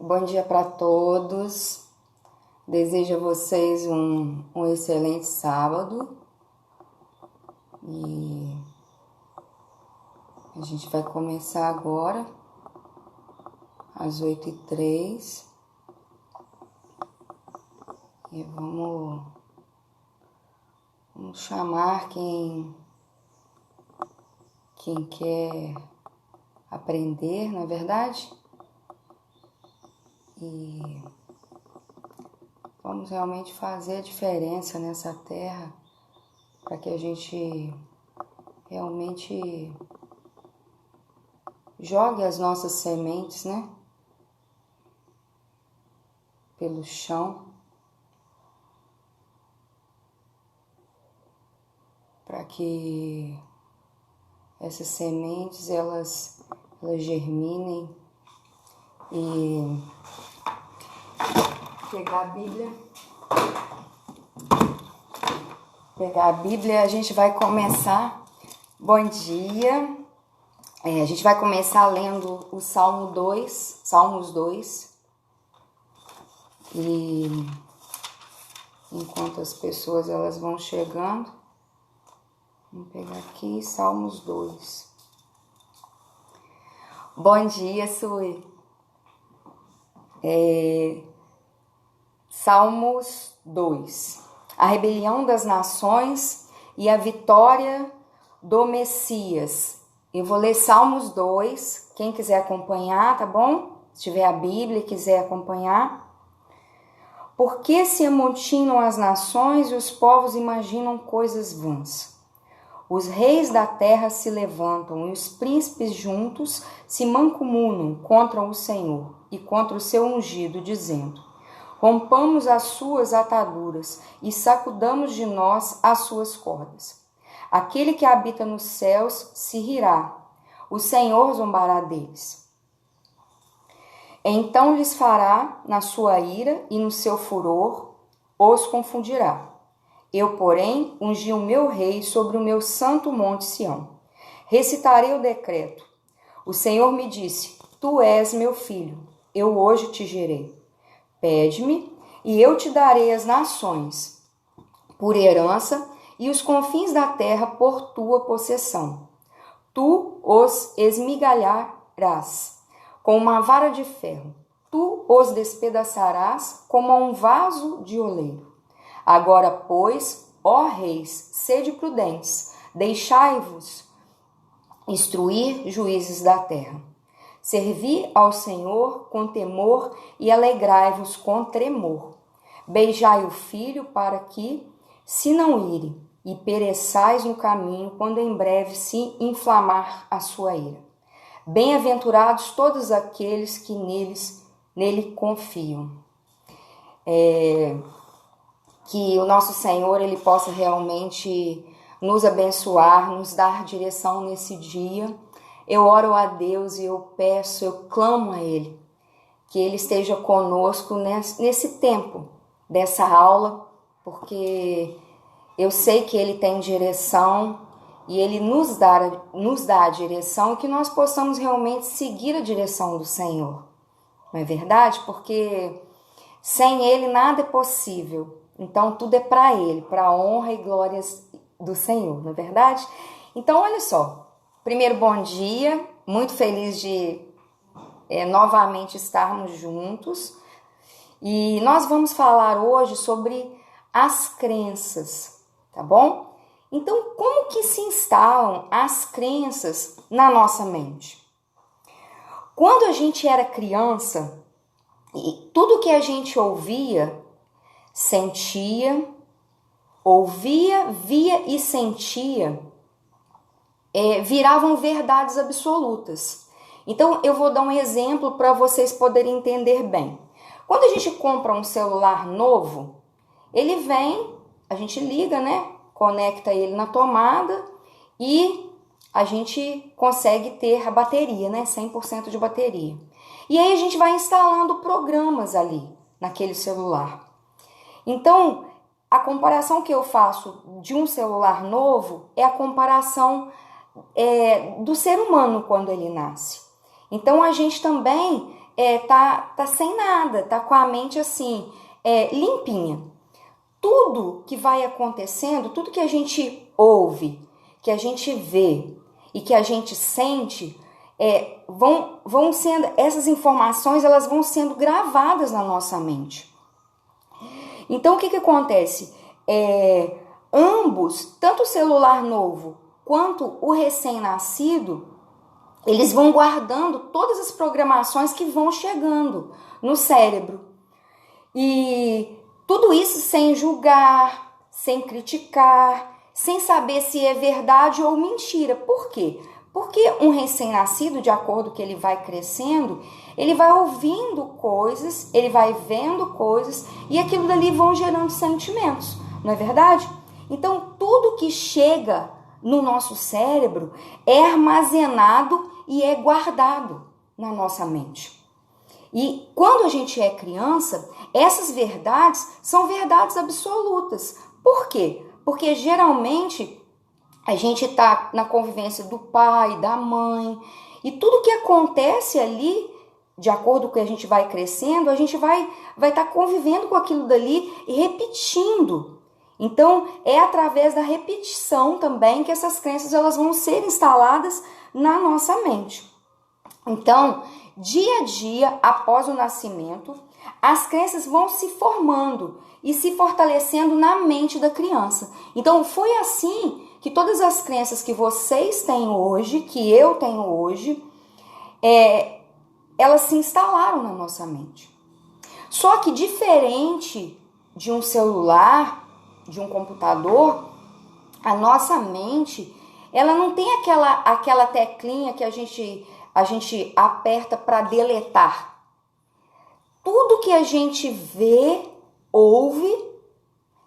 Bom dia para todos. Desejo a vocês um excelente sábado e a gente vai começar agora às 8h03 e vamos chamar quem quer aprender, não é verdade? E vamos realmente fazer a diferença nessa terra para que a gente realmente jogue as nossas sementes, né? Pelo chão, para que essas sementes elas germinem e pegar a Bíblia, a gente vai começar. Bom dia. A gente vai começar lendo o Salmos 2. E enquanto as pessoas elas vão chegando, vamos pegar aqui Salmos 2. Bom dia, Sui. Salmos 2. A rebelião das nações e a vitória do Messias. Eu vou ler Salmos 2, quem quiser acompanhar, tá bom? Se tiver a Bíblia e quiser acompanhar. Por que se amotinam as nações e os povos imaginam coisas vãs? Os reis da terra se levantam e os príncipes juntos se mancomunam contra o Senhor e contra o seu ungido, dizendo: rompamos as suas ataduras e sacudamos de nós as suas cordas. Aquele que habita nos céus se rirá, o Senhor zombará deles. Então lhes fará na sua ira e no seu furor os confundirá. Eu, porém, ungi o meu rei sobre o meu santo monte Sião. Recitarei o decreto. O Senhor me disse: tu és meu filho, eu hoje te gerei. Pede-me, e eu te darei as nações por herança e os confins da terra por tua possessão. Tu os esmigalharás com uma vara de ferro. Tu os despedaçarás como a um vaso de oleiro. Agora, pois, ó reis, sede prudentes, deixai-vos instruir juízes da terra. Servi ao Senhor com temor e alegrai-vos com tremor. Beijai o filho para que se não ire, e pereçais no caminho quando em breve se inflamar a sua ira. Bem-aventurados todos aqueles que nele confiam. Que o nosso Senhor ele possa realmente nos abençoar, nos dar direção nesse dia. Eu oro a Deus e eu peço, eu clamo a Ele, que Ele esteja conosco nesse tempo dessa aula, porque eu sei que Ele tem direção e Ele nos dá a direção e que nós possamos realmente seguir a direção do Senhor. Não é verdade? Porque sem Ele nada é possível. Então tudo é para Ele, para a honra e glórias do Senhor, não é verdade? Então olha só. Primeiro, bom dia, muito feliz de novamente estarmos juntos. E nós vamos falar hoje sobre as crenças, tá bom? Então, como que se instalam as crenças na nossa mente? Quando a gente era criança, e tudo que a gente ouvia, sentia, via e sentia, viravam verdades absolutas. Então, eu vou dar um exemplo para vocês poderem entender bem. Quando a gente compra um celular novo, ele vem, a gente liga, né? Conecta ele na tomada e a gente consegue ter a bateria, né? 100% de bateria. E aí a gente vai instalando programas ali, naquele celular. Então, a comparação que eu faço de um celular novo é a comparação do ser humano quando ele nasce. Então a gente também tá sem nada, tá com a mente assim, limpinha. Tudo que vai acontecendo, tudo que a gente ouve, que a gente vê e que a gente sente, vão sendo, essas informações elas vão sendo gravadas na nossa mente. Então o que acontece? Ambos, tanto o celular novo quanto o recém-nascido, eles vão guardando todas as programações que vão chegando no cérebro. E tudo isso sem julgar, sem criticar, sem saber se é verdade ou mentira. Por quê? Porque um recém-nascido, de acordo com que ele vai crescendo, ele vai ouvindo coisas, ele vai vendo coisas e aquilo dali vão gerando sentimentos, não é verdade? Então, tudo que chega no nosso cérebro é armazenado e é guardado na nossa mente. E quando a gente é criança, essas verdades são verdades absolutas. Por quê? Porque geralmente a gente está na convivência do pai, da mãe, e tudo que acontece ali, de acordo com o que a gente vai crescendo, a gente vai estar convivendo com aquilo dali e repetindo. Então, é através da repetição também que essas crenças elas vão ser instaladas na nossa mente. Então, dia a dia, após o nascimento, as crenças vão se formando e se fortalecendo na mente da criança. Então, foi assim que todas as crenças que vocês têm hoje, que eu tenho hoje, elas se instalaram na nossa mente. Só que diferente de um celular, de um computador, a nossa mente, ela não tem aquela teclinha que a gente aperta para deletar. Tudo que a gente vê, ouve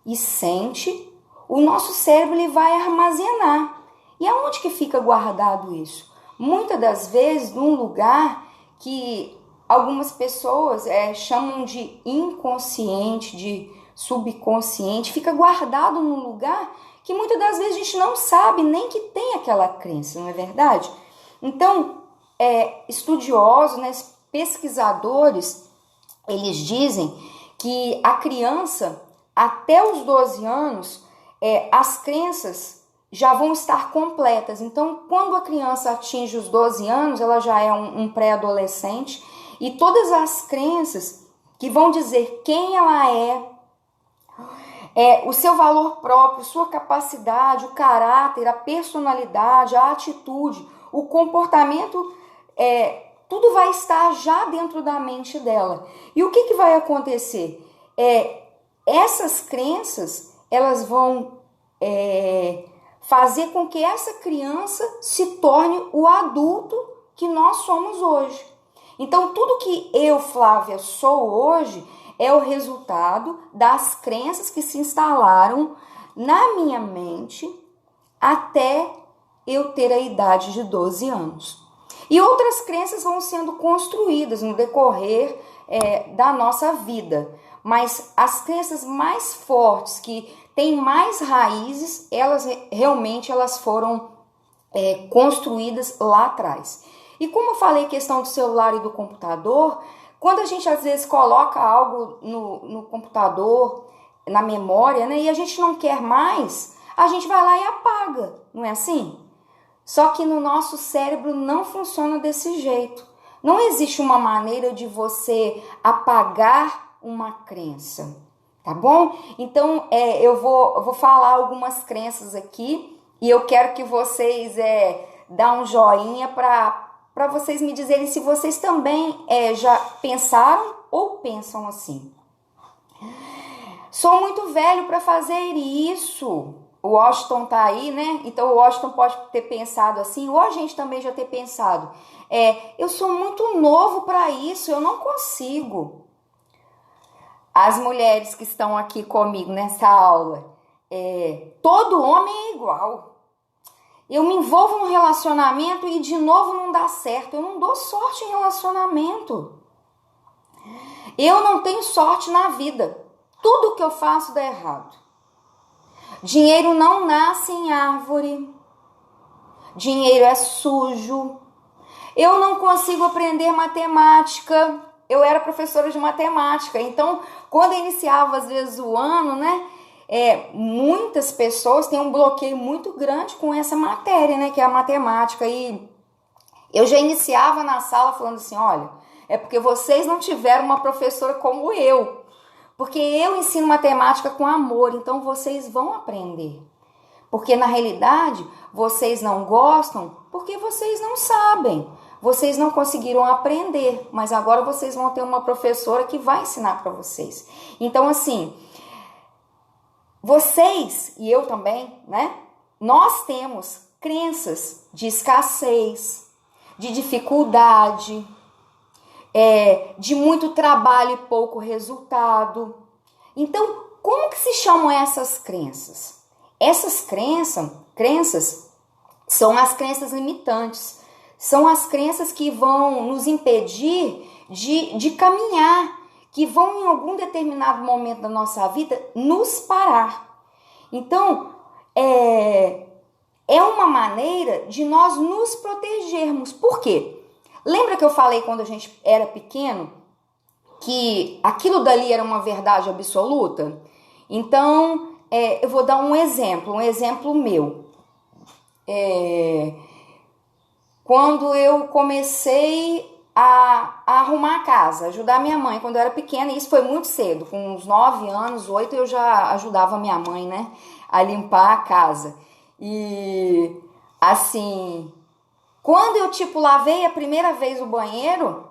e sente, o nosso cérebro ele vai armazenar. E aonde que fica guardado isso? Muitas das vezes num lugar que algumas pessoas chamam de inconsciente, de subconsciente, fica guardado num lugar que muitas das vezes a gente não sabe nem que tem aquela crença, não é verdade? Então, estudiosos, né, pesquisadores, eles dizem que a criança, até os 12 anos, as crenças já vão estar completas. Então, quando a criança atinge os 12 anos, ela já é um pré-adolescente, e todas as crenças que vão dizer quem ela o seu valor próprio, sua capacidade, o caráter, a personalidade, a atitude, o comportamento, tudo vai estar já dentro da mente dela. E o que vai acontecer? Essas crenças, elas vão fazer com que essa criança se torne o adulto que nós somos hoje. Então, tudo que eu, Flávia, sou hoje é o resultado das crenças que se instalaram na minha mente até eu ter a idade de 12 anos. E outras crenças vão sendo construídas no decorrer da nossa vida. Mas as crenças mais fortes, que têm mais raízes, elas realmente foram construídas lá atrás. E como eu falei, questão do celular e do computador, quando a gente às vezes coloca algo no computador, na memória, né, e a gente não quer mais, a gente vai lá e apaga, não é assim? Só que no nosso cérebro não funciona desse jeito. Não existe uma maneira de você apagar uma crença, tá bom? Então, eu vou falar algumas crenças aqui e eu quero que vocês dê um joinha para vocês me dizerem se vocês também já pensaram ou pensam assim. Sou muito velho para fazer isso. O Washington tá aí, né? Então o Washington pode ter pensado assim, ou a gente também já ter pensado. Eu sou muito novo para isso, eu não consigo. As mulheres que estão aqui comigo nessa aula, todo homem é igual. Eu me envolvo num relacionamento e de novo não dá certo. Eu não dou sorte em relacionamento. Eu não tenho sorte na vida. Tudo que eu faço dá errado. Dinheiro não nasce em árvore. Dinheiro é sujo. Eu não consigo aprender matemática. Eu era professora de matemática, então quando eu iniciava às vezes o ano, né, muitas pessoas têm um bloqueio muito grande com essa matéria, né, que é a matemática. E eu já iniciava na sala falando assim, olha, é porque vocês não tiveram uma professora como eu, porque eu ensino matemática com amor, então vocês vão aprender. Porque na realidade vocês não gostam porque vocês não sabem. Vocês não conseguiram aprender, mas agora vocês vão ter uma professora que vai ensinar para vocês. Então, assim, vocês e eu também, né? Nós temos crenças de escassez, de dificuldade, de muito trabalho e pouco resultado. Então, como que se chamam essas crenças? Essas crenças são as crenças limitantes. São as crenças que vão nos impedir de caminhar, que vão em algum determinado momento da nossa vida nos parar. Então, é uma maneira de nós nos protegermos. Por quê? Lembra que eu falei quando a gente era pequeno que aquilo dali era uma verdade absoluta? Então, eu vou dar um exemplo meu. Quando eu comecei a arrumar a casa, ajudar minha mãe quando eu era pequena, e isso foi muito cedo, com uns 9 anos, 8, eu já ajudava minha mãe, né, a limpar a casa. E, assim, quando eu, lavei a primeira vez o banheiro,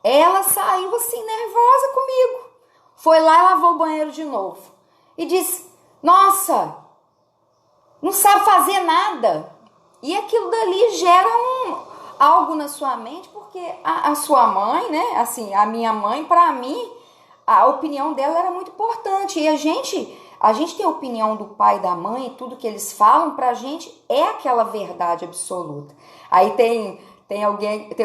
ela saiu, assim, nervosa comigo. Foi lá e lavou o banheiro de novo. E disse, nossa, não sabe fazer nada. E aquilo dali gera algo na sua mente, porque a sua mãe, né, assim, a minha mãe, para mim, a opinião dela era muito importante. E a gente tem a opinião do pai e da mãe, e tudo que eles falam pra gente é aquela verdade absoluta. Aí tem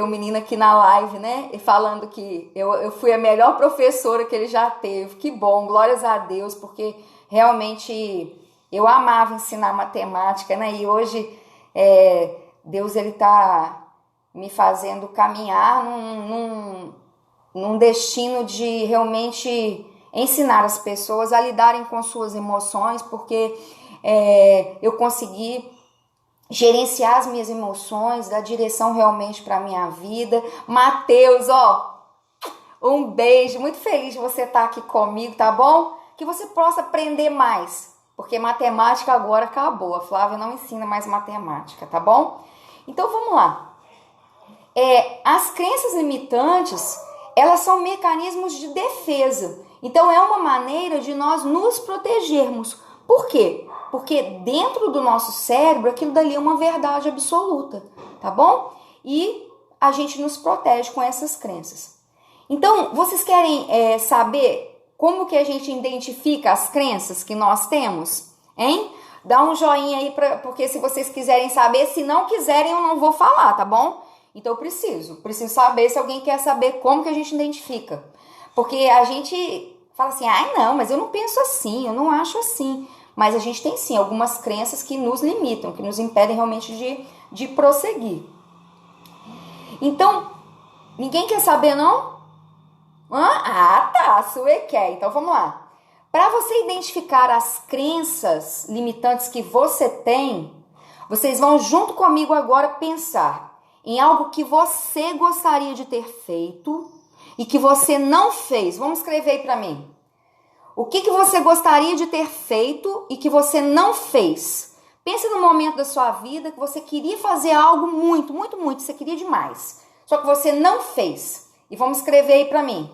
um menino aqui na live, né, falando que eu fui a melhor professora que ele já teve. Que bom, glórias a Deus, porque realmente eu amava ensinar matemática, né, e hoje Deus, ele tá me fazendo caminhar num destino de realmente ensinar as pessoas a lidarem com suas emoções, porque eu consegui gerenciar as minhas emoções, dar direção realmente para a minha vida. Mateus, um beijo, muito feliz de você estar aqui comigo, tá bom? Que você possa aprender mais, porque matemática agora acabou, a Flávia não ensina mais matemática, tá bom? Então vamos lá. As crenças limitantes, elas são mecanismos de defesa. Então é uma maneira de nós nos protegermos. Por quê? Porque dentro do nosso cérebro aquilo dali é uma verdade absoluta, tá bom? E a gente nos protege com essas crenças. Então, vocês querem saber como que a gente identifica as crenças que nós temos? Hein? Dá um joinha aí, porque se vocês quiserem saber, se não quiserem eu não vou falar, tá bom? Então eu preciso saber se alguém quer saber como que a gente identifica. Porque a gente fala assim, não, mas eu não penso assim, eu não acho assim. Mas a gente tem sim algumas crenças que nos limitam, que nos impedem realmente de prosseguir. Então, ninguém quer saber não? Tá, a Sue quer. Então vamos lá. Para você identificar as crenças limitantes que você tem, vocês vão junto comigo agora pensar em algo que você gostaria de ter feito e que você não fez. Vamos escrever aí para mim. O que você gostaria de ter feito e que você não fez? Pense no momento da sua vida que você queria fazer algo muito, muito, muito. Você queria demais. Só que você não fez. E vamos escrever aí para mim.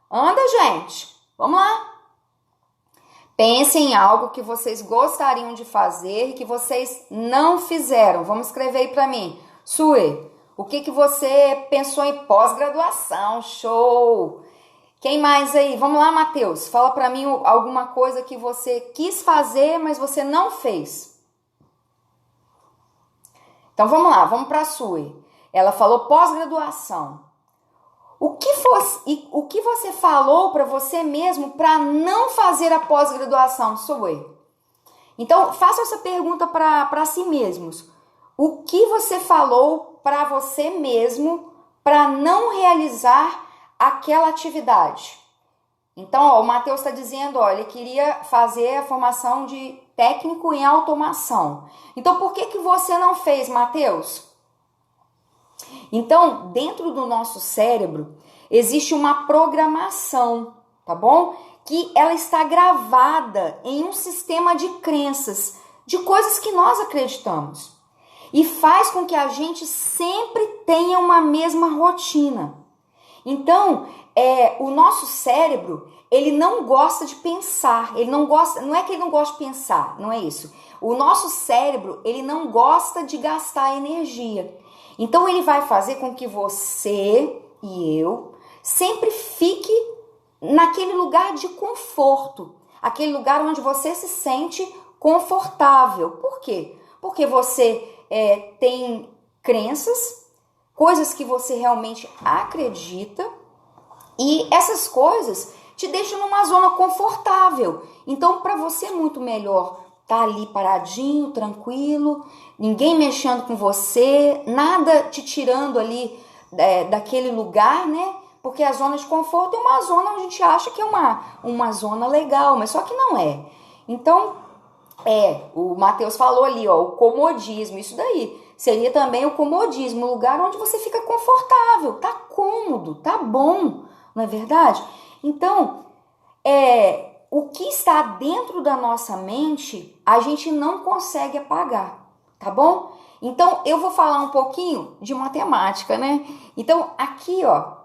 Anda, gente. Vamos lá. Pense em algo que vocês gostariam de fazer e que vocês não fizeram. Vamos escrever aí para mim. Sue, o que você pensou em pós-graduação? Show! Quem mais aí? Vamos lá, Matheus. Fala pra mim alguma coisa que você quis fazer, mas você não fez. Então, vamos lá. Vamos pra Sue. Ela falou pós-graduação. O que você falou pra você mesmo pra não fazer a pós-graduação, Sue? Então, faça essa pergunta pra si mesmos. o que você falou para você mesmo para não realizar aquela atividade. Então, ó, o Matheus está dizendo, ó, ele queria fazer a formação de técnico em automação. Então, por que você não fez, Matheus? Então, dentro do nosso cérebro, existe uma programação, tá bom? Que ela está gravada em um sistema de crenças, de coisas que nós acreditamos. E faz com que a gente sempre tenha uma mesma rotina. Então, o nosso cérebro, ele não gosta de pensar, ele não gosta, não é que ele não gosta de pensar, não é isso. O nosso cérebro, ele não gosta de gastar energia. Então, ele vai fazer com que você e eu sempre fique naquele lugar de conforto, aquele lugar onde você se sente confortável. Por quê? Porque você tem crenças, coisas que você realmente acredita, e essas coisas te deixam numa zona confortável. Então, para você é muito melhor estar ali paradinho, tranquilo, ninguém mexendo com você, nada te tirando ali daquele lugar, né? Porque a zona de conforto é uma zona onde a gente acha que é uma zona legal, mas só que não é. Então, o Matheus falou ali, ó, o comodismo, isso daí seria também o comodismo, o lugar onde você fica confortável, tá cômodo, tá bom, não é verdade? Então, o que está dentro da nossa mente, a gente não consegue apagar, tá bom? Então, eu vou falar um pouquinho de matemática, né? Então, aqui, ó,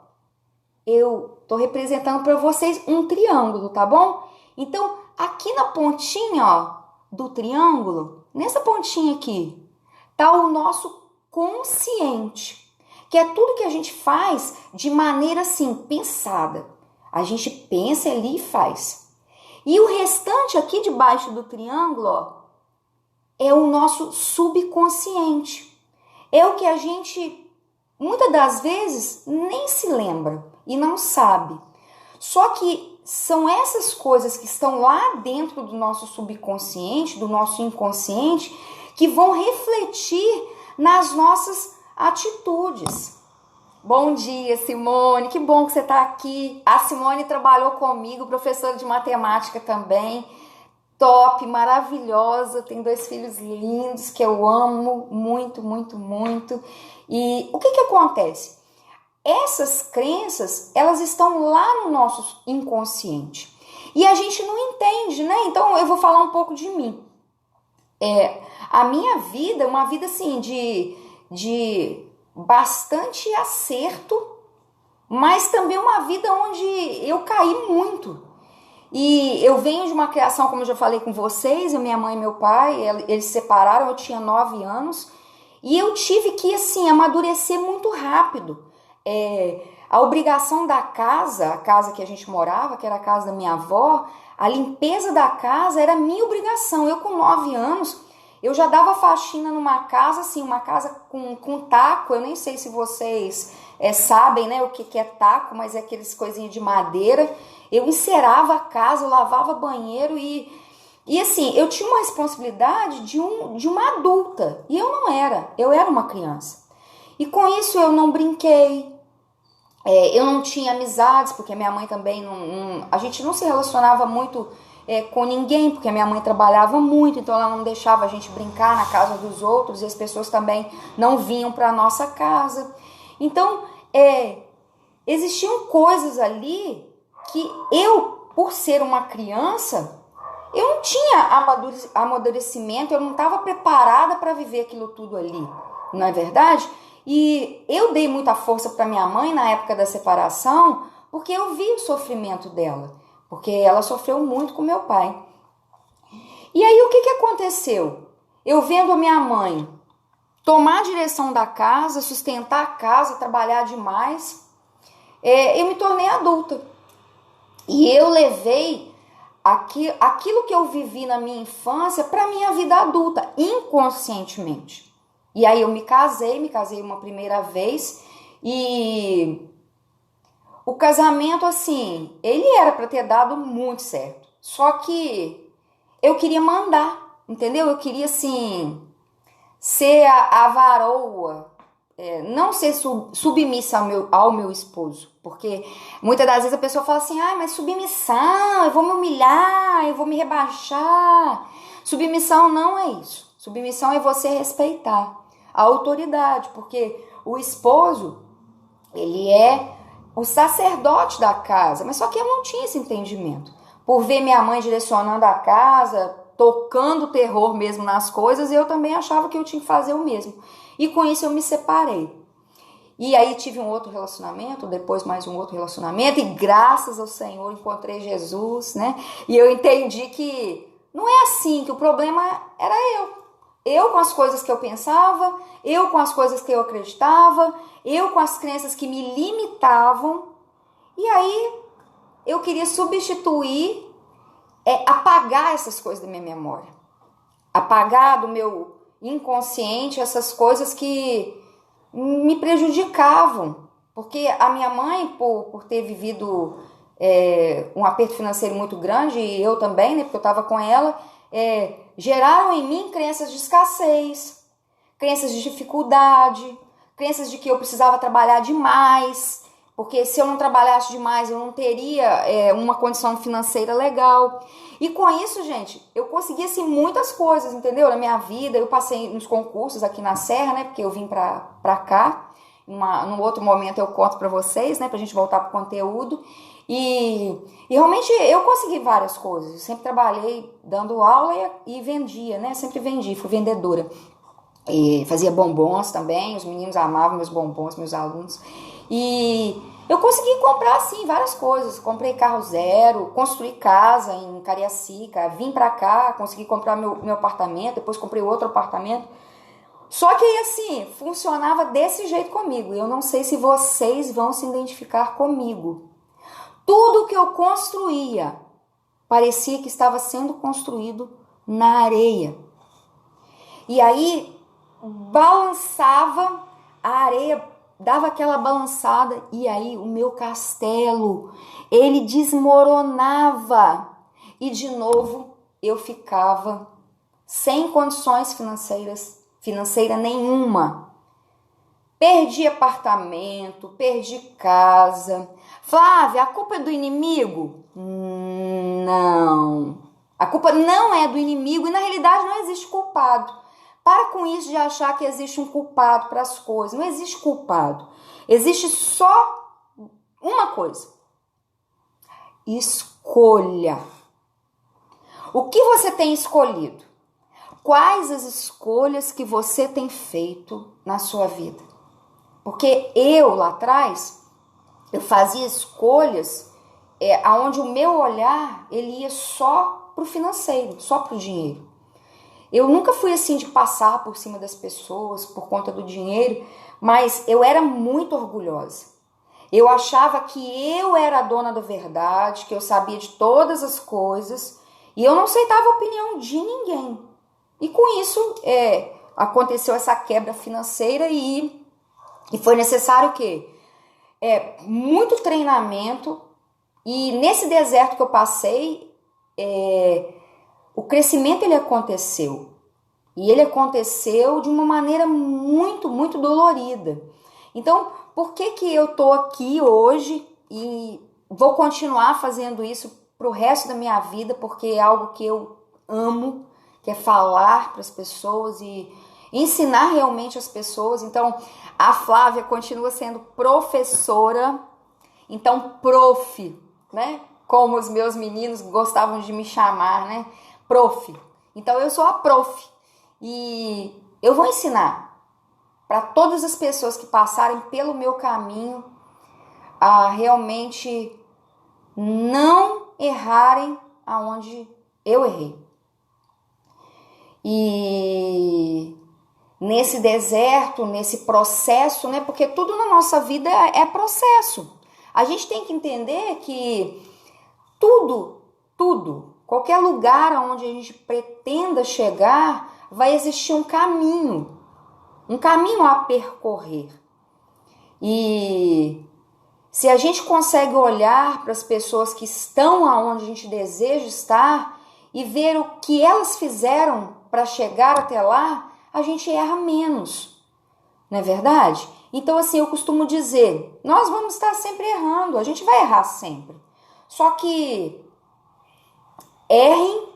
eu tô representando para vocês um triângulo, tá bom? Então, aqui na pontinha, ó, do triângulo, nessa pontinha aqui, tá o nosso consciente, que é tudo que a gente faz de maneira assim, pensada. A gente pensa ali e faz. E o restante aqui debaixo do triângulo, ó, é o nosso subconsciente. É o que a gente, muitas das vezes, nem se lembra e não sabe. Só que são essas coisas que estão lá dentro do nosso subconsciente, do nosso inconsciente, que vão refletir nas nossas atitudes. Bom dia, Simone, que bom que você está aqui. A Simone trabalhou comigo, professora de matemática também, top, maravilhosa, tem 2 filhos lindos que eu amo muito, muito, muito. E o que acontece? Essas crenças, elas estão lá no nosso inconsciente e a gente não entende, né? Então eu vou falar um pouco de mim. A minha vida é uma vida assim de bastante acerto, mas também uma vida onde eu caí muito. E eu venho de uma criação, como eu já falei com vocês, a minha mãe e meu pai, eles se separaram, eu tinha 9 anos, e eu tive que, assim, amadurecer muito rápido. A obrigação da casa, a casa que a gente morava, que era a casa da minha avó, a limpeza da casa era minha obrigação. Eu com 9 anos, eu já dava faxina numa casa, assim, uma casa com taco. Eu nem sei se vocês sabem, né, o que é taco, mas é aqueles coisinhas de madeira. Eu encerava a casa, eu lavava banheiro e assim, eu tinha uma responsabilidade de uma adulta. E eu não era, eu era uma criança. E com isso eu não brinquei, eu não tinha amizades, porque minha mãe também a gente não se relacionava muito com ninguém, porque minha mãe trabalhava muito, então ela não deixava a gente brincar na casa dos outros e as pessoas também não vinham para a nossa casa. Então, existiam coisas ali que eu, por ser uma criança, eu não tinha amadurecimento, eu não estava preparada para viver aquilo tudo ali, não é verdade? E eu dei muita força para minha mãe na época da separação, porque eu vi o sofrimento dela, porque ela sofreu muito com meu pai. E aí o que aconteceu? Eu vendo a minha mãe tomar a direção da casa, sustentar a casa, trabalhar demais, eu me tornei adulta. E eu levei aquilo que eu vivi na minha infância para a minha vida adulta, inconscientemente. E aí eu me casei uma primeira vez e o casamento, assim, ele era para ter dado muito certo. Só que eu queria mandar, entendeu? Eu queria, assim, ser a varoa, não ser submissa ao meu esposo. Porque muitas das vezes a pessoa fala assim, mas submissão, eu vou me humilhar, eu vou me rebaixar. Submissão não é isso. Submissão é você respeitar a autoridade, porque o esposo, ele é o sacerdote da casa, mas só que eu não tinha esse entendimento. Por ver minha mãe direcionando a casa, tocando terror mesmo nas coisas, eu também achava que eu tinha que fazer o mesmo. E com isso eu me separei. E aí tive um outro relacionamento, depois mais um outro relacionamento, e graças ao Senhor encontrei Jesus, né? E eu entendi que não é assim, que o problema era eu. Eu com as coisas que eu pensava, eu com as coisas que eu acreditava, eu com as crenças que me limitavam. E aí eu queria substituir, apagar essas coisas da minha memória. Apagar do meu inconsciente essas coisas que me prejudicavam. Porque a minha mãe, por ter vivido um aperto financeiro muito grande, e eu também, né, porque eu estava com ela, geraram em mim crenças de escassez, crenças de dificuldade, crenças de que eu precisava trabalhar demais, porque se eu não trabalhasse demais eu não teria uma condição financeira legal. E com isso, gente, eu consegui assim muitas coisas, entendeu? Na minha vida, eu passei nos concursos aqui na Serra, né, porque eu vim pra cá. Num outro momento eu conto pra vocês, né, pra gente voltar pro conteúdo. E realmente eu consegui várias coisas. Eu sempre trabalhei dando aula e vendia, né? Sempre vendi, fui vendedora. E fazia bombons também, os meninos amavam meus bombons, meus alunos. E eu consegui comprar, assim, várias coisas. Comprei carro zero, construí casa em Cariacica, vim pra cá, consegui comprar meu apartamento, depois comprei outro apartamento. Só que, assim, funcionava desse jeito comigo. E eu não sei se vocês vão se identificar comigo. Tudo que eu construía parecia que estava sendo construído na areia. E aí balançava a areia, dava aquela balançada e aí o meu castelo, ele desmoronava. E de novo eu ficava sem condições financeira nenhuma. Perdi apartamento, perdi casa. Flávia, a culpa é do inimigo? Não. A culpa não é do inimigo e na realidade não existe culpado. Para com isso de achar que existe um culpado para as coisas. Não existe culpado. Existe só uma coisa. Escolha. O que você tem escolhido? Quais as escolhas que você tem feito na sua vida? Porque eu, lá atrás, eu fazia escolhas onde o meu olhar ele ia só para o financeiro, só para o dinheiro. Eu nunca fui assim de passar por cima das pessoas por conta do dinheiro, mas eu era muito orgulhosa. Eu achava que eu era a dona da verdade, que eu sabia de todas as coisas e eu não aceitava a opinião de ninguém. E com isso aconteceu essa quebra financeira e foi necessário o quê? Muito treinamento. E nesse deserto que eu passei, o crescimento ele aconteceu. E ele aconteceu de uma maneira muito, muito dolorida. Então, por que eu tô aqui hoje e vou continuar fazendo isso pro resto da minha vida? Porque é algo que eu amo, que é falar para as pessoas e ensinar realmente as pessoas. Então, a Flávia continua sendo professora, então prof, né? Como os meus meninos gostavam de me chamar, né? Prof. Então, eu sou a prof e eu vou ensinar para todas as pessoas que passarem pelo meu caminho a realmente não errarem aonde eu errei. E nesse deserto, nesse processo, né? Porque tudo na nossa vida é processo. A gente tem que entender que tudo, qualquer lugar aonde a gente pretenda chegar, vai existir um caminho a percorrer. E se a gente consegue olhar para as pessoas que estão aonde a gente deseja estar e ver o que elas fizeram para chegar até lá, a gente erra menos, não é verdade? Então, assim, eu costumo dizer, nós vamos estar sempre errando, a gente vai errar sempre. Só que errem,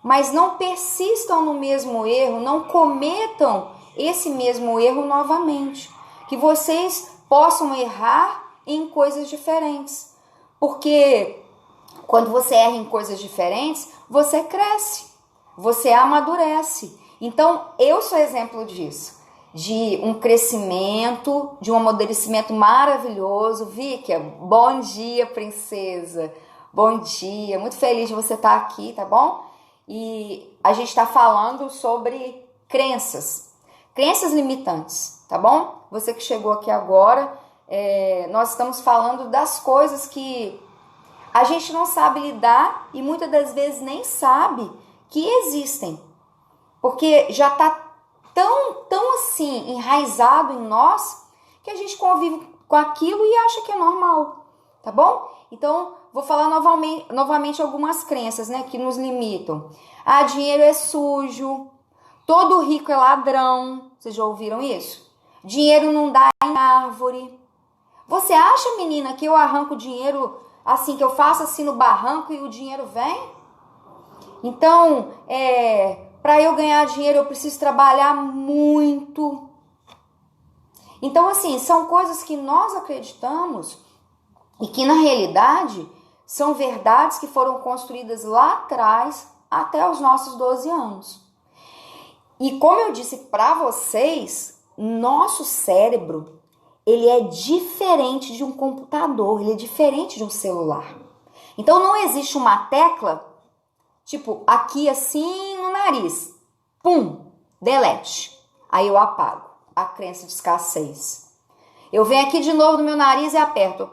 mas não persistam no mesmo erro, não cometam esse mesmo erro novamente. Que vocês possam errar em coisas diferentes. Porque quando você erra em coisas diferentes, você cresce, você amadurece. Então, eu sou exemplo disso. De um crescimento, de um amadurecimento maravilhoso. Víkia, bom dia, princesa. Bom dia, muito feliz de você estar aqui, tá bom? E a gente está falando sobre crenças limitantes, tá bom? Você que chegou aqui agora, nós estamos falando das coisas que a gente não sabe lidar e muitas das vezes nem sabe que existem, porque já está tão assim enraizado em nós que a gente convive com aquilo e acha que é normal, tá bom? Então, vou falar novamente algumas crenças, né, que nos limitam. Ah, dinheiro é sujo, todo rico é ladrão, vocês já ouviram isso? Dinheiro não dá em árvore. Você acha, menina, que eu arranco dinheiro assim, que eu faço assim no barranco e o dinheiro vem? Então, para eu ganhar dinheiro eu preciso trabalhar muito. Então, assim, são coisas que nós acreditamos e que na realidade são verdades que foram construídas lá atrás até os nossos 12 anos. E como eu disse para vocês, nosso cérebro, ele é diferente de um computador, ele é diferente de um celular. Então não existe uma tecla, tipo aqui assim no nariz, pum, delete. Aí eu apago a crença de escassez. Eu venho aqui de novo no meu nariz e aperto,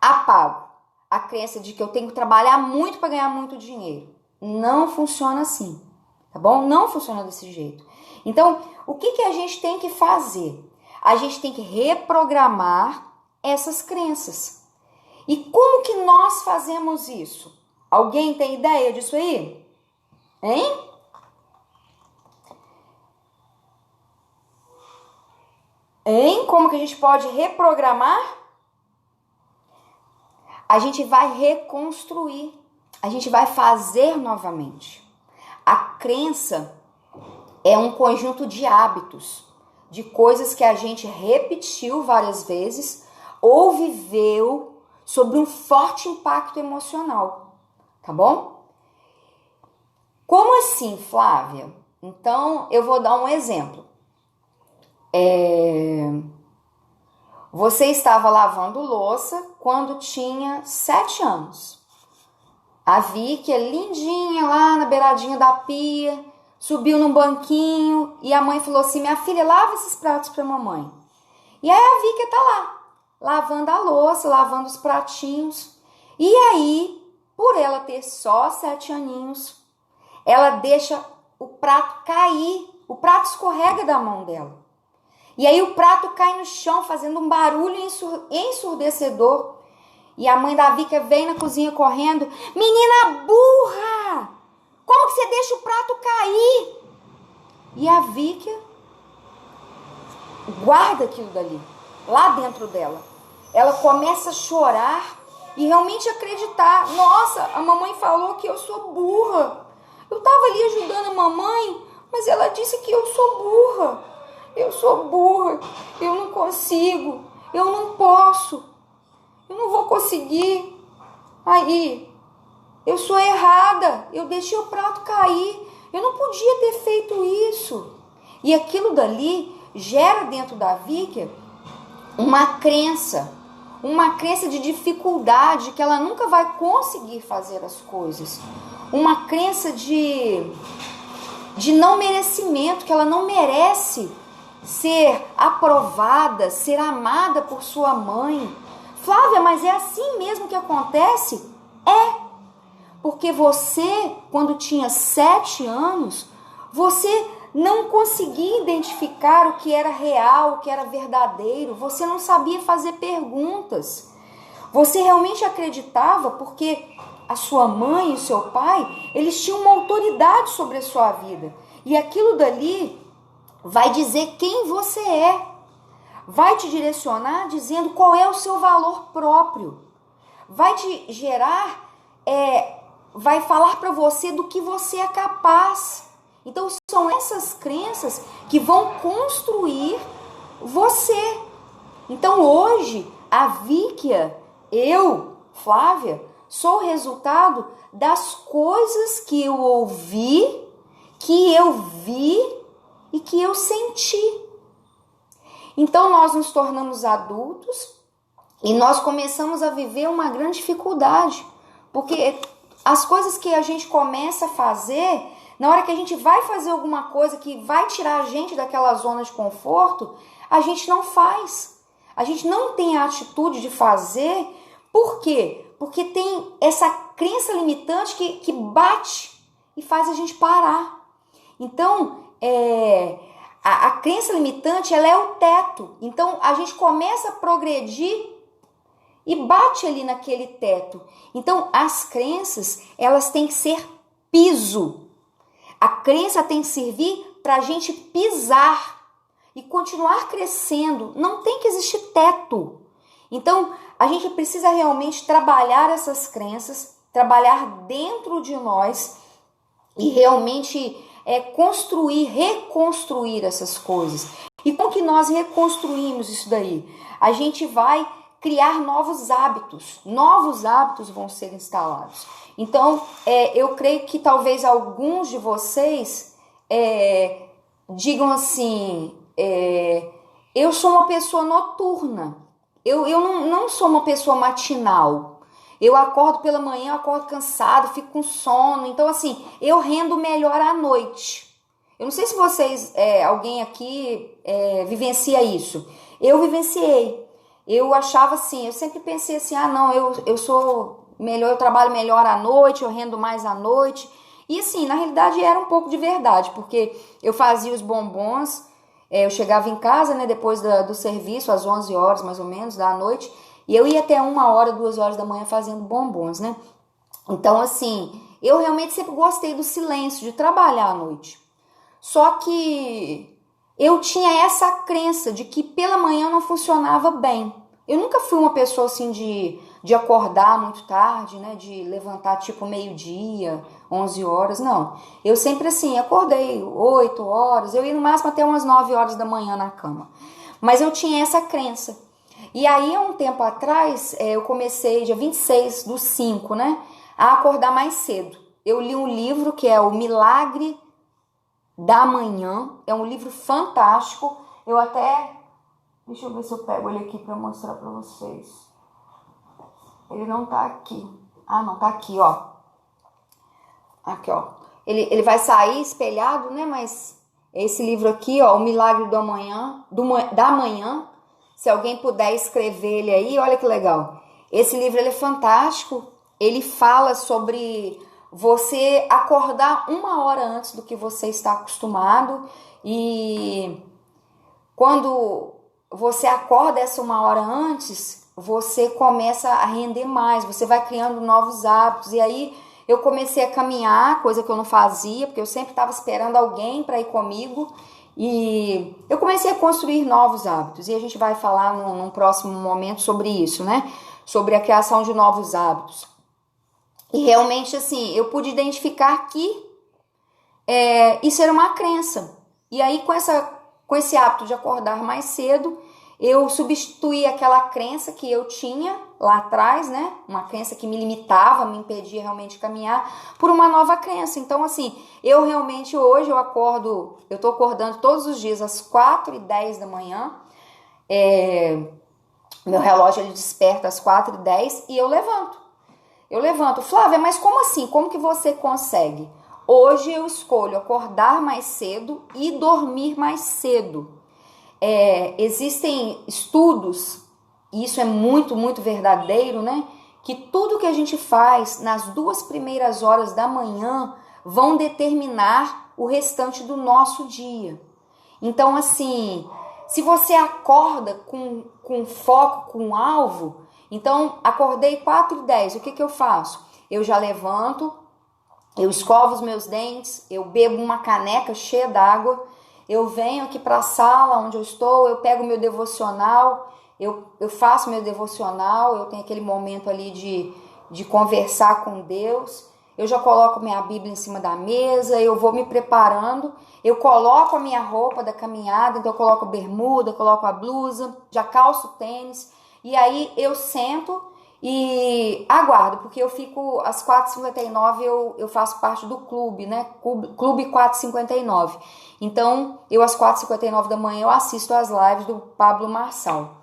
apago a crença de que eu tenho que trabalhar muito para ganhar muito dinheiro. Não funciona assim, tá bom? Não funciona desse jeito. Então, o que a gente tem que fazer? A gente tem que reprogramar essas crenças. E como que nós fazemos isso? Alguém tem ideia disso aí? Hein? Como que a gente pode reprogramar? A gente vai reconstruir, a gente vai fazer novamente. A crença é um conjunto de hábitos, de coisas que a gente repetiu várias vezes ou viveu sobre um forte impacto emocional, tá bom? Como assim, Flávia? Então, eu vou dar um exemplo. Você estava lavando louça quando tinha 7 anos. A Vicky, lindinha lá na beiradinha da pia, subiu num banquinho e a mãe falou assim, minha filha, lava esses pratos pra mamãe. E aí a Vicky tá lá, lavando a louça, lavando os pratinhos. E aí, por ela ter só 7 aninhos, ela deixa o prato cair, o prato escorrega da mão dela. E aí o prato cai no chão, fazendo um barulho ensurdecedor. E a mãe da Vicky vem na cozinha correndo. Menina burra! Como que você deixa o prato cair? E a Vicky guarda aquilo dali, lá dentro dela. Ela começa a chorar e realmente acreditar. Nossa, a mamãe falou que eu sou burra. Eu estava ali ajudando a mamãe, mas ela disse que eu sou burra. Eu sou burra, eu não consigo, eu não posso, eu não vou conseguir. Aí, eu sou errada, eu deixei o prato cair, eu não podia ter feito isso. E aquilo dali gera dentro da Vicky uma crença de dificuldade, que ela nunca vai conseguir fazer as coisas. Uma crença de não merecimento, que ela não merece ser aprovada, ser amada por sua mãe. Flávia, mas é assim mesmo que acontece? É, porque você, quando tinha 7 anos, você não conseguia identificar o que era real, o que era verdadeiro, você não sabia fazer perguntas. Você realmente acreditava porque a sua mãe e o seu pai, eles tinham uma autoridade sobre a sua vida. E aquilo dali vai dizer quem você é. Vai te direcionar dizendo qual é o seu valor próprio. Vai te gerar, vai falar para você do que você é capaz. Então são essas crenças que vão construir você. Então hoje, a Víkia, eu, Flávia, sou o resultado das coisas que eu ouvi, que eu vi e que eu senti. Então nós nos tornamos adultos e nós começamos a viver uma grande dificuldade, porque as coisas que a gente começa a fazer, na hora que a gente vai fazer alguma coisa que vai tirar a gente daquela zona de conforto, a gente não faz. A gente não tem a atitude de fazer. Por quê? Porque tem essa crença limitante que bate e faz a gente parar. Então, a crença limitante, ela é o teto. Então, a gente começa a progredir e bate ali naquele teto. Então, as crenças, elas têm que ser piso. A crença tem que servir para a gente pisar e continuar crescendo. Não tem que existir teto. Então, a gente precisa realmente trabalhar essas crenças, trabalhar dentro de nós e realmente construir, reconstruir essas coisas. E como que nós reconstruímos isso daí? A gente vai criar novos hábitos vão ser instalados. Então, eu creio que talvez alguns de vocês digam assim, eu sou uma pessoa noturna, eu não sou uma pessoa matinal. Eu acordo pela manhã, eu acordo cansado, fico com sono. Então, assim, eu rendo melhor à noite. Eu não sei se vocês, alguém aqui vivencia isso. Eu vivenciei. Eu achava assim, eu sempre pensei assim, não, eu sou melhor, eu trabalho melhor à noite, eu rendo mais à noite. E assim, na realidade era um pouco de verdade, porque eu fazia os bombons, eu chegava em casa, né, depois do serviço, às 11 horas mais ou menos da noite, e eu ia até 1h, 2h da manhã fazendo bombons, né? Então, assim, eu realmente sempre gostei do silêncio, de trabalhar à noite. Só que eu tinha essa crença de que pela manhã não funcionava bem. Eu nunca fui uma pessoa assim de acordar muito tarde, né? De levantar tipo meio-dia, 11 horas, não. Eu sempre assim, acordei 8 horas, eu ia no máximo até umas 9 horas da manhã na cama. Mas eu tinha essa crença. E aí, há um tempo atrás, eu comecei, dia 26/5, né? A acordar mais cedo. Eu li um livro que é O Milagre da Manhã, é um livro fantástico. Eu até, deixa eu ver se eu pego ele aqui para mostrar para vocês. Ele não tá aqui. Não, tá aqui, ó. Aqui, ó. Ele vai sair espelhado, né? Mas esse livro aqui, ó, O Milagre da Manhã. Se alguém puder escrever ele aí, olha que legal. Esse livro ele é fantástico. Ele fala sobre você acordar 1 hora antes do que você está acostumado. E quando você acorda essa 1 hora antes, você começa a render mais. Você vai criando novos hábitos. E aí eu comecei a caminhar, coisa que eu não fazia, porque eu sempre estava esperando alguém para ir comigo. E eu comecei a construir novos hábitos. E a gente vai falar num próximo momento sobre isso, né? Sobre a criação de novos hábitos. E realmente, assim, eu pude identificar que isso era uma crença. E aí, com esse hábito de acordar mais cedo, eu substituí aquela crença que eu tinha lá atrás, né? Uma crença que me limitava, me impedia realmente de caminhar, por uma nova crença. Então, assim, eu realmente hoje eu tô acordando todos os dias às 4h10 da manhã. Meu relógio ele desperta às 4h10 e eu levanto. Flávia, mas como assim? Como que você consegue? Hoje eu escolho acordar mais cedo e dormir mais cedo. Existem estudos, e isso é muito, muito verdadeiro, né? Que tudo que a gente faz nas 2 primeiras horas da manhã vão determinar o restante do nosso dia. Então, assim, se você acorda com foco, com alvo, então acordei 4h10, o que eu faço? Eu já levanto, eu escovo os meus dentes, eu bebo uma caneca cheia d'água, eu venho aqui para a sala onde eu estou, eu pego meu devocional, eu faço meu devocional, eu tenho aquele momento ali de conversar com Deus, eu já coloco minha Bíblia em cima da mesa, eu vou me preparando, eu coloco a minha roupa da caminhada, então eu coloco a bermuda, coloco a blusa, já calço o tênis, e aí eu sento e aguardo, porque eu fico às 4h59, eu faço parte do clube, né? Clube 4h59. Então, eu às 4h59 da manhã eu assisto às lives do Pablo Marçal.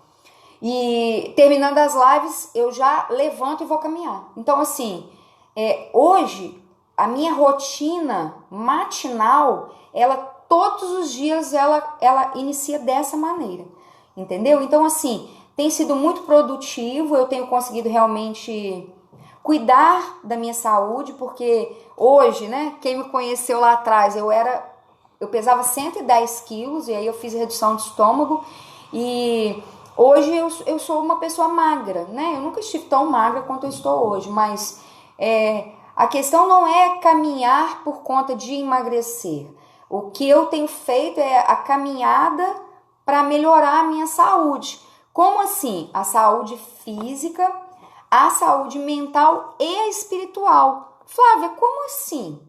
E terminando as lives, eu já levanto e vou caminhar. Então, assim, hoje, a minha rotina matinal, ela todos os dias, ela inicia dessa maneira, entendeu? Então, assim, tem sido muito produtivo, eu tenho conseguido realmente cuidar da minha saúde, porque hoje, né, quem me conheceu lá atrás, eu pesava 110 quilos, e aí eu fiz redução de estômago, e hoje eu sou uma pessoa magra, né? Eu nunca estive tão magra quanto eu estou hoje, mas a questão não é caminhar por conta de emagrecer. O que eu tenho feito é a caminhada para melhorar a minha saúde. Como assim? A saúde física, a saúde mental e a espiritual. Flávia, como assim?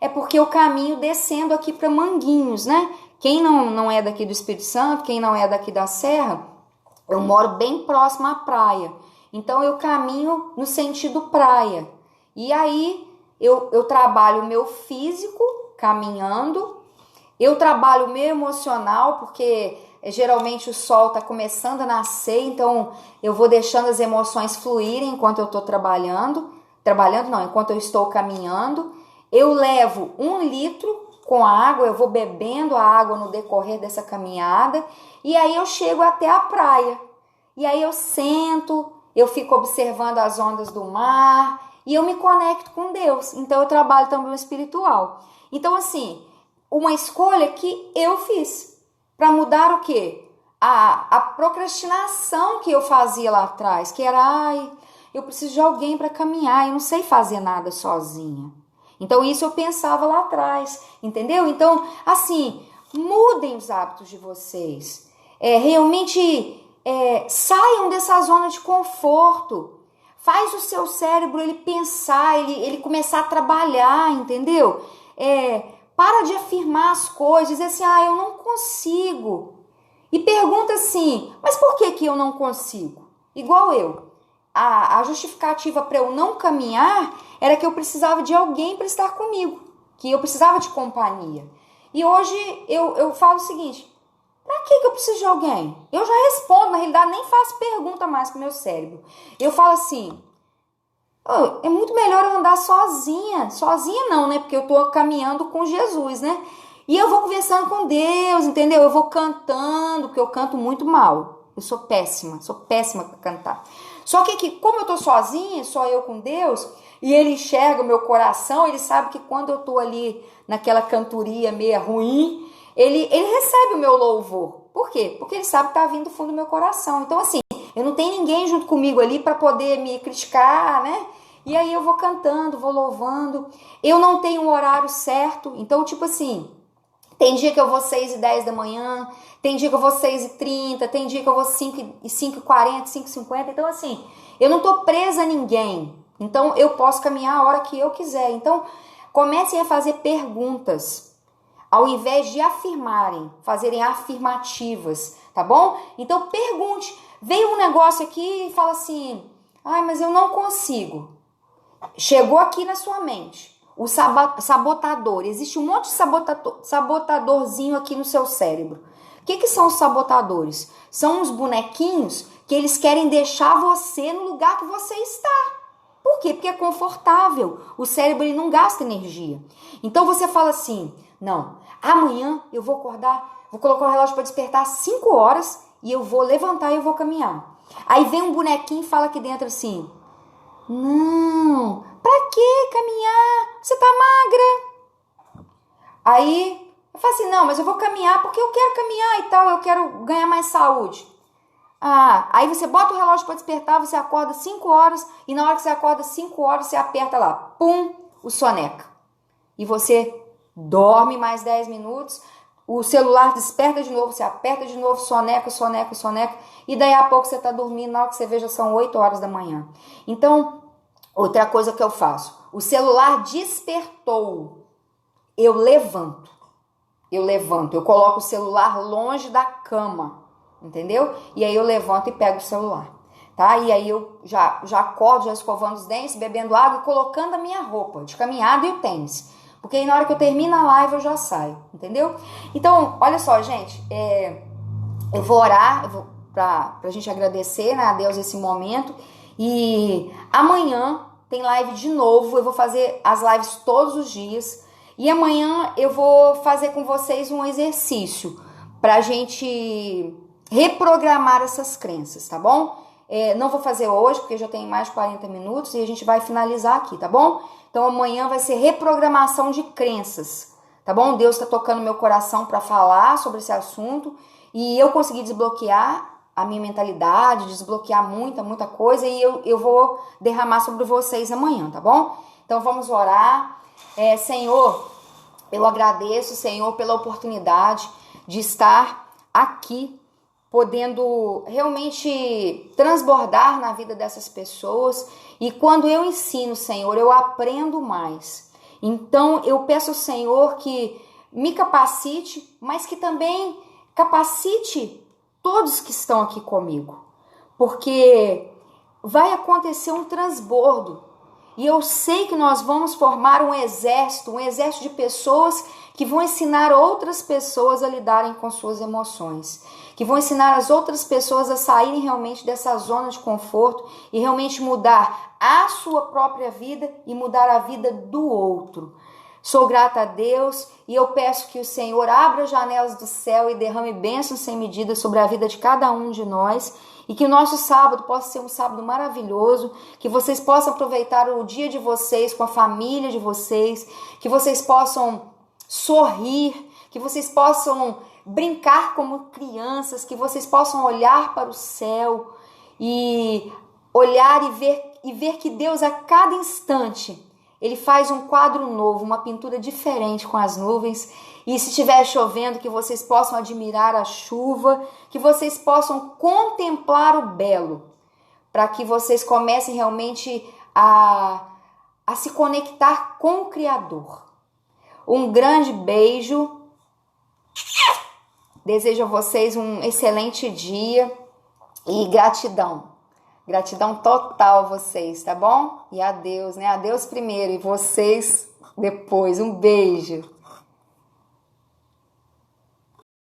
É porque eu caminho descendo aqui para Manguinhos, né? Quem não é daqui do Espírito Santo, quem não é daqui da Serra, eu moro bem próximo à praia. Então eu caminho no sentido praia. E aí eu trabalho o meu físico caminhando, eu trabalho o meu emocional, porque geralmente o sol está começando a nascer, então eu vou deixando as emoções fluírem enquanto eu estou enquanto eu estou caminhando. Eu levo 1 litro com água, eu vou bebendo a água no decorrer dessa caminhada, e aí eu chego até a praia. E aí eu sento, eu fico observando as ondas do mar, e eu me conecto com Deus. Então eu trabalho também o espiritual. Então, assim, uma escolha que eu fiz para mudar o quê? A procrastinação que eu fazia lá atrás, que era, eu preciso de alguém para caminhar, eu não sei fazer nada sozinha. Então isso eu pensava lá atrás, entendeu? Então, assim, mudem os hábitos de vocês. Realmente saiam dessa zona de conforto. Faz o seu cérebro ele pensar, ele começar a trabalhar, entendeu? Para de afirmar as coisas, dizer assim, eu não consigo. E pergunta assim, mas por que eu não consigo? Igual eu. A justificativa para eu não caminhar era que eu precisava de alguém para estar comigo, que eu precisava de companhia. E hoje eu falo o seguinte, para que eu preciso de alguém? Eu já respondo, na realidade nem faço pergunta mais pro meu cérebro. Eu falo assim, é muito melhor eu andar sozinha. Sozinha não, né? Porque eu tô caminhando com Jesus, né? E eu vou conversando com Deus, entendeu? Eu vou cantando, porque eu canto muito mal. Eu sou péssima para cantar. Só que como eu tô sozinha, só eu com Deus, e ele enxerga o meu coração, ele sabe que quando eu tô ali naquela cantoria meio ruim, ele recebe o meu louvor. Por quê? Porque ele sabe que tá vindo do fundo do meu coração. Então, assim, eu não tenho ninguém junto comigo ali para poder me criticar, né? E aí eu vou cantando, vou louvando. Eu não tenho um horário certo. Então, tipo assim, tem dia que eu vou 6h10 da manhã, tem dia que eu vou 6h30, tem dia que eu vou 5h40, 5h50. Então, assim, eu não tô presa a ninguém. Então, eu posso caminhar a hora que eu quiser. Então, comecem a fazer perguntas. Ao invés de afirmarem, fazerem afirmativas, tá bom? Então, pergunte. Veio um negócio aqui e fala assim, mas eu não consigo. Chegou aqui na sua mente. O sabotador. Existe um monte de sabotadorzinho aqui no seu cérebro. O que são os sabotadores? São os bonequinhos que eles querem deixar você no lugar que você está. Por quê? Porque é confortável. O cérebro ele não gasta energia. Então você fala assim, não, amanhã eu vou acordar, vou colocar o relógio para despertar às 5 horas e eu vou levantar e eu vou caminhar. Aí vem um bonequinho e fala aqui dentro assim, não, pra que caminhar? Você tá magra. Aí eu falo assim, não, mas eu vou caminhar porque eu quero caminhar e tal, eu quero ganhar mais saúde. Aí você bota o relógio para despertar, você acorda 5 horas e na hora que você acorda 5 horas, você aperta lá, pum, o soneca. e você dorme mais 10 minutos, o celular desperta de novo, você aperta de novo, soneca, e daí a pouco você está dormindo, na hora que você vê já são 8 horas da manhã. Então, outra coisa que eu faço, o celular despertou, eu levanto, eu coloco o celular longe da cama, entendeu? E aí eu levanto e pego o celular, tá? E aí eu já acordo, já escovando os dentes, bebendo água e colocando a minha roupa de caminhada e o tênis. Porque aí na hora que eu termino a live eu já saio, entendeu? Então, olha só, gente, eu vou orar pra gente agradecer, né, a Deus esse momento. E amanhã tem live de novo, eu vou fazer as lives todos os dias. E amanhã eu vou fazer com vocês um exercício pra gente reprogramar essas crenças, tá bom? Não vou fazer hoje, porque já tem mais de 40 minutos e a gente vai finalizar aqui, tá bom? Então amanhã vai ser reprogramação de crenças, tá bom? Deus está tocando meu coração para falar sobre esse assunto e eu consegui desbloquear a minha mentalidade, desbloquear muita coisa e eu vou derramar sobre vocês amanhã, tá bom? Então vamos orar. Senhor, eu agradeço, Senhor, pela oportunidade de estar aqui, podendo realmente transbordar na vida dessas pessoas. E quando eu ensino, Senhor, eu aprendo mais. Então eu peço ao Senhor que me capacite, mas que também capacite todos que estão aqui comigo, porque vai acontecer um transbordo. E eu sei que nós vamos formar um exército de pessoas que vão ensinar outras pessoas a lidarem com suas emoções, que vão ensinar as outras pessoas a saírem realmente dessa zona de conforto e realmente mudar a sua própria vida e mudar a vida do outro. Sou grata a Deus e eu peço que o Senhor abra as janelas do céu e derrame bênçãos sem medida sobre a vida de cada um de nós e que o nosso sábado possa ser um sábado maravilhoso, que vocês possam aproveitar o dia de vocês com a família de vocês, que vocês possam sorrir, que vocês possam brincar como crianças, que vocês possam olhar para o céu e olhar e ver que Deus a cada instante Ele faz um quadro novo, uma pintura diferente com as nuvens. E se estiver chovendo, que vocês possam admirar a chuva, que vocês possam contemplar o belo, para que vocês comecem realmente a se conectar com o Criador. Um grande beijo. Desejo a vocês um excelente dia e gratidão. Gratidão total a vocês, tá bom? E a Deus, né? A Deus primeiro e vocês depois. Um beijo.